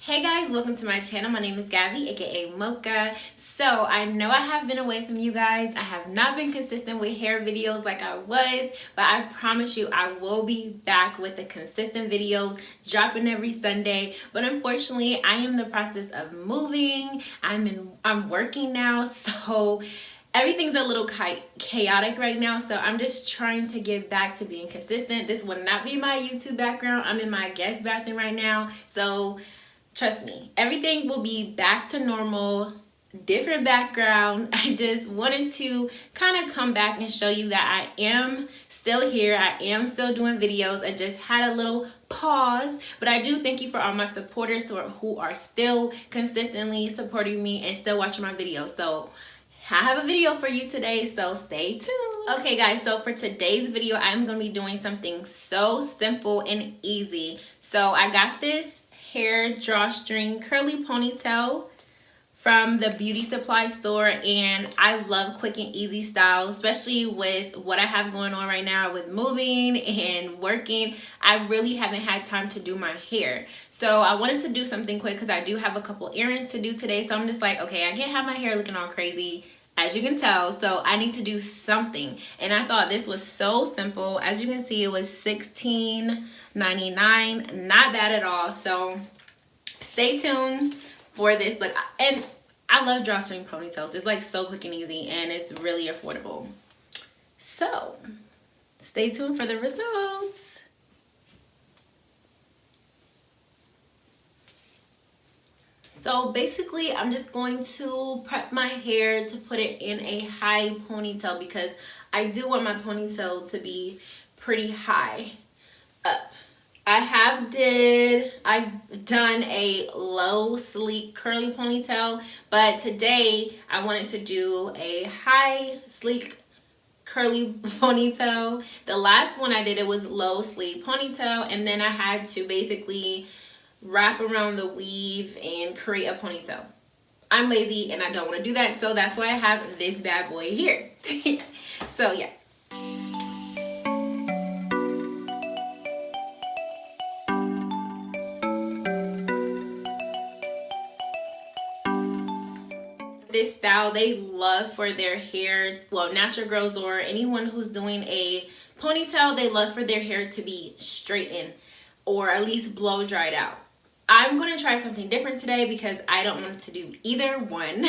Hey guys, welcome to my channel. My name is Gabby, aka Mocha. So I know I have been away from you guys. I have not been consistent with hair videos like I was, but I promise you I will be back with the consistent videos dropping every Sunday. But unfortunately, I am in the process of moving. I'm working now, so everything's a little chaotic right now, so I'm just trying to get back to being consistent. This will not be my YouTube background. I'm in my guest bathroom right now, so trust me, everything will be back to normal, different background. I just wanted to kind of come back and show you that I am still here. I am still doing videos. I just had a little pause, but I do thank you for all my supporters who are still consistently supporting me and still watching my videos. So I have a video for you today, so stay tuned. Okay guys, so for today's video, I'm going to be doing something so simple and easy. So I got this hair drawstring curly ponytail from the beauty supply store, and I love quick and easy style, especially with what I have going on right now with moving and working. I really haven't had time to do my hair, so I wanted to do something quick because I do have a couple errands to do today. So I'm just like, okay, I can't have my hair looking all crazy, as you can tell, so I need to do something. And I thought this was so simple. As you can see, it was $16.99, not bad at all. So stay tuned for this look. And I love drawstring ponytails. It's like so quick and easy, and it's really affordable. So stay tuned for the results. So basically, I'm just going to prep my hair to put it in a high ponytail because I do want my ponytail to be pretty high up. I've done a low, sleek, curly ponytail, but today I wanted to do a high, sleek, curly ponytail. The last one I did, it was low, sleek ponytail, and then I had to basically wrap around the weave and create a ponytail. I'm lazy and I don't want to do that, so that's why I have this bad boy here. So yeah. This style they love for their hair, well, natural girls or anyone who's doing a ponytail, they love for their hair to be straightened or at least blow dried out. I'm going to try something different today because I don't want to do either one.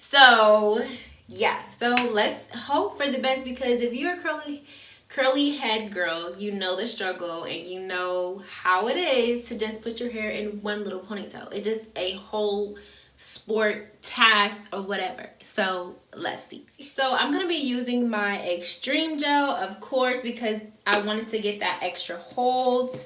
So yeah, so let's hope for the best, because if you're a curly head girl, you know the struggle and you know how it is to just put your hair in one little ponytail. It's just a whole sport, task, or whatever. So let's see. So I'm going to be using my extreme gel, of course, because I wanted to get that extra hold.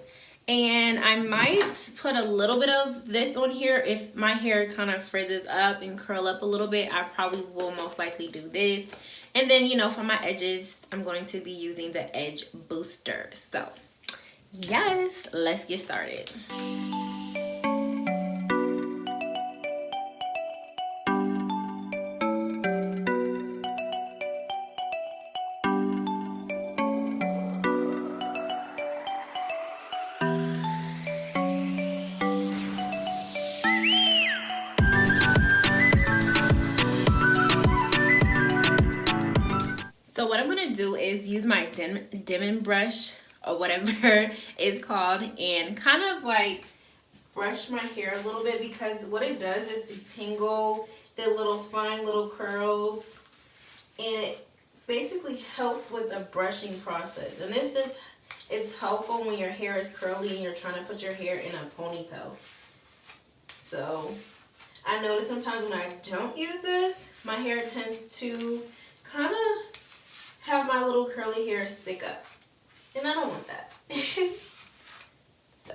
And I might put a little bit of this on here. If my hair kind of frizzes up and curl up a little bit, I probably will most likely do this. And then, you know, for my edges, I'm going to be using the edge booster. So yes, let's get started. So what I'm going to do is use my dimming brush or whatever it's called and kind of like brush my hair a little bit, because what it does is detangle the little fine little curls, and it basically helps with the brushing process. And it's helpful when your hair is curly and you're trying to put your hair in a ponytail. So I notice sometimes when I don't use this, my hair tends to kind of have my little curly hair stick up, and I don't want that. So.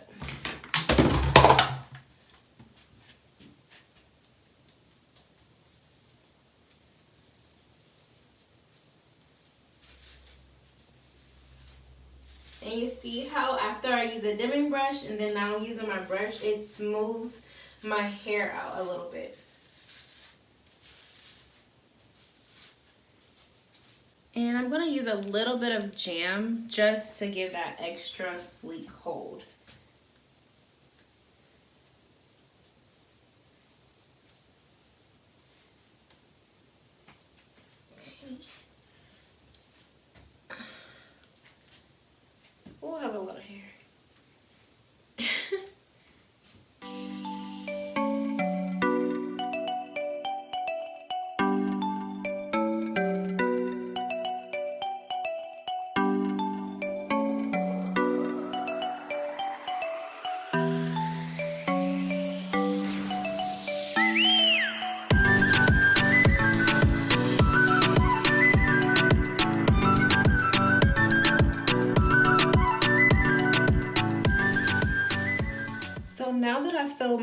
And you see how after I use a dimming brush and then now I'm using my brush, it smooths my hair out a little bit. And I'm going to use a little bit of jam just to give that extra sleek hold.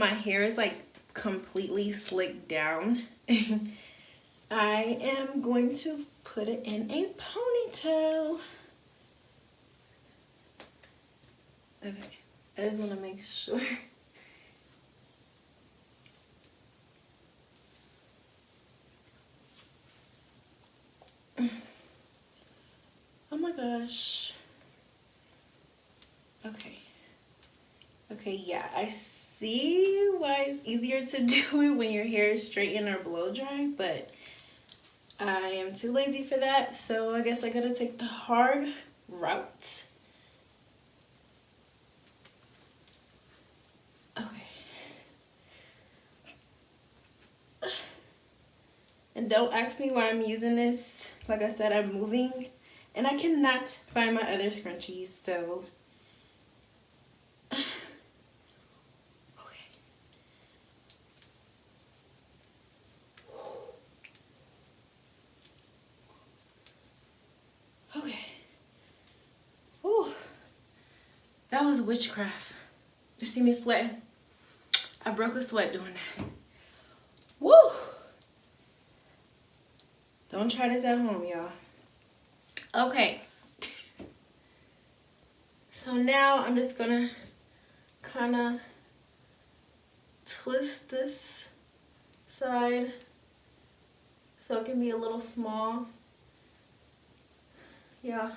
my hair is like completely slicked down, I am going to put it in a ponytail. Okay, I just want to make sure. Oh my gosh. Okay. Okay, yeah, I see why it's easier to do it when your hair is straightened or blow dry, but I am too lazy for that, so I guess I gotta take the hard route. Okay. And don't ask me why I'm using this. Like I said, I'm moving and I cannot find my other scrunchies, so okay. Whew. That was witchcraft. You see me sweating? I broke a sweat doing that. Woo! Don't try this at home, y'all. Okay. So now I'm just gonna kind of twist this side so it can be a little small. Yeah.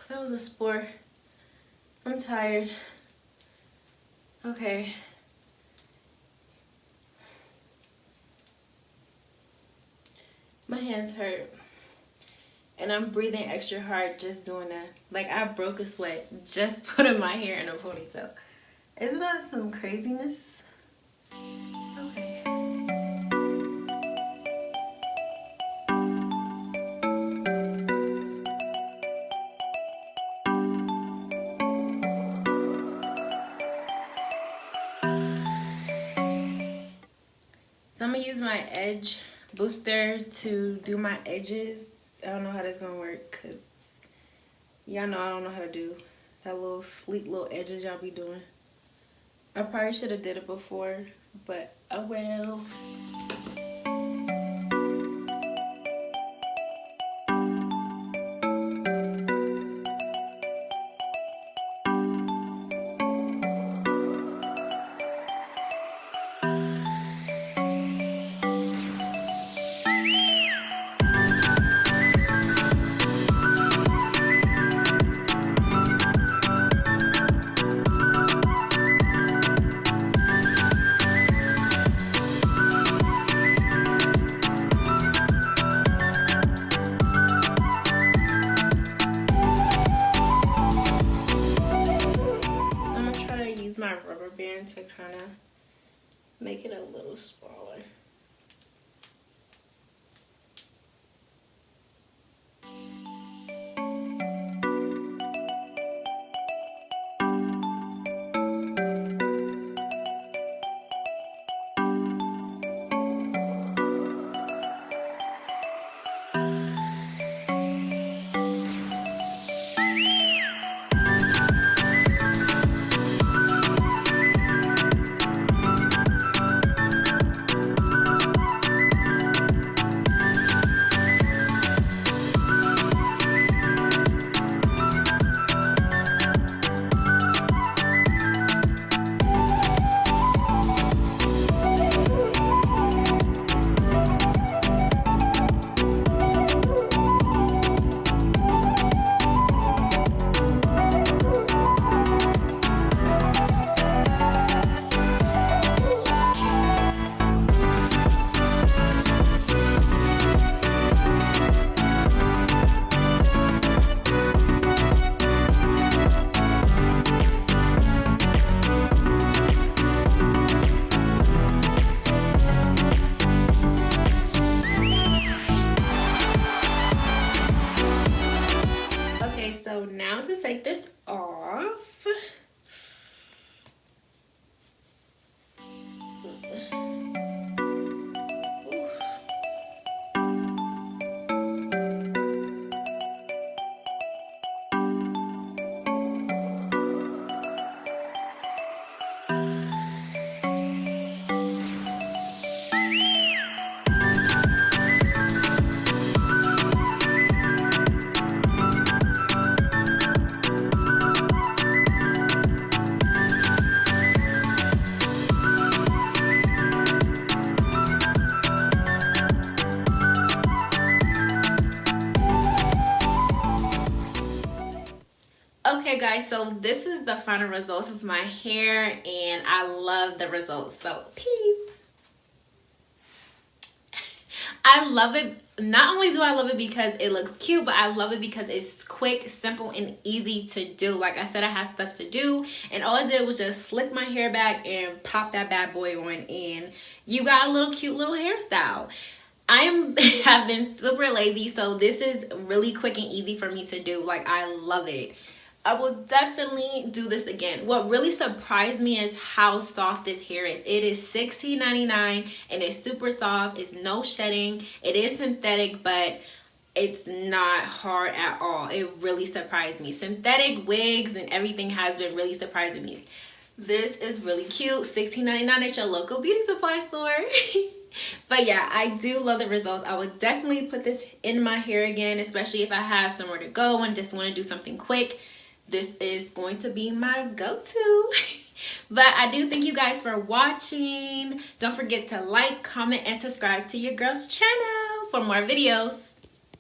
That was a sport. I'm tired. Okay. My hands hurt. And I'm breathing extra hard just doing that. Like I broke a sweat just putting my hair in a ponytail. Isn't that some craziness? Okay. So I'm gonna use my edge booster to do my edges. I don't know how that's gonna work because y'all know I don't know how to do that little sleek little edges y'all be doing. I probably should have did it before, but oh well. To kind of make it a little smaller. guys, so this is the final results of my hair, and I love the results. So peep. I love it. Not only do I love it because it looks cute, but I love it because it's quick, simple, and easy to do. Like I said, I have stuff to do, and all I did was just slick my hair back and pop that bad boy on, and you got a little cute little hairstyle. have been super lazy, so this is really quick and easy for me to do. Like, I love it. I will definitely do this again. What really surprised me is how soft this hair is. It is $16.99 and it's super soft. It's no shedding. It is synthetic, but it's not hard at all. It really surprised me. Synthetic wigs and everything has been really surprising me. This is really cute. $16.99 at your local beauty supply store. But yeah, I do love the results. I would definitely put this in my hair again, especially if I have somewhere to go and just want to do something quick. This is going to be my go-to. But I do thank you guys for watching. Don't forget to like, comment, and subscribe to your girl's channel for more videos.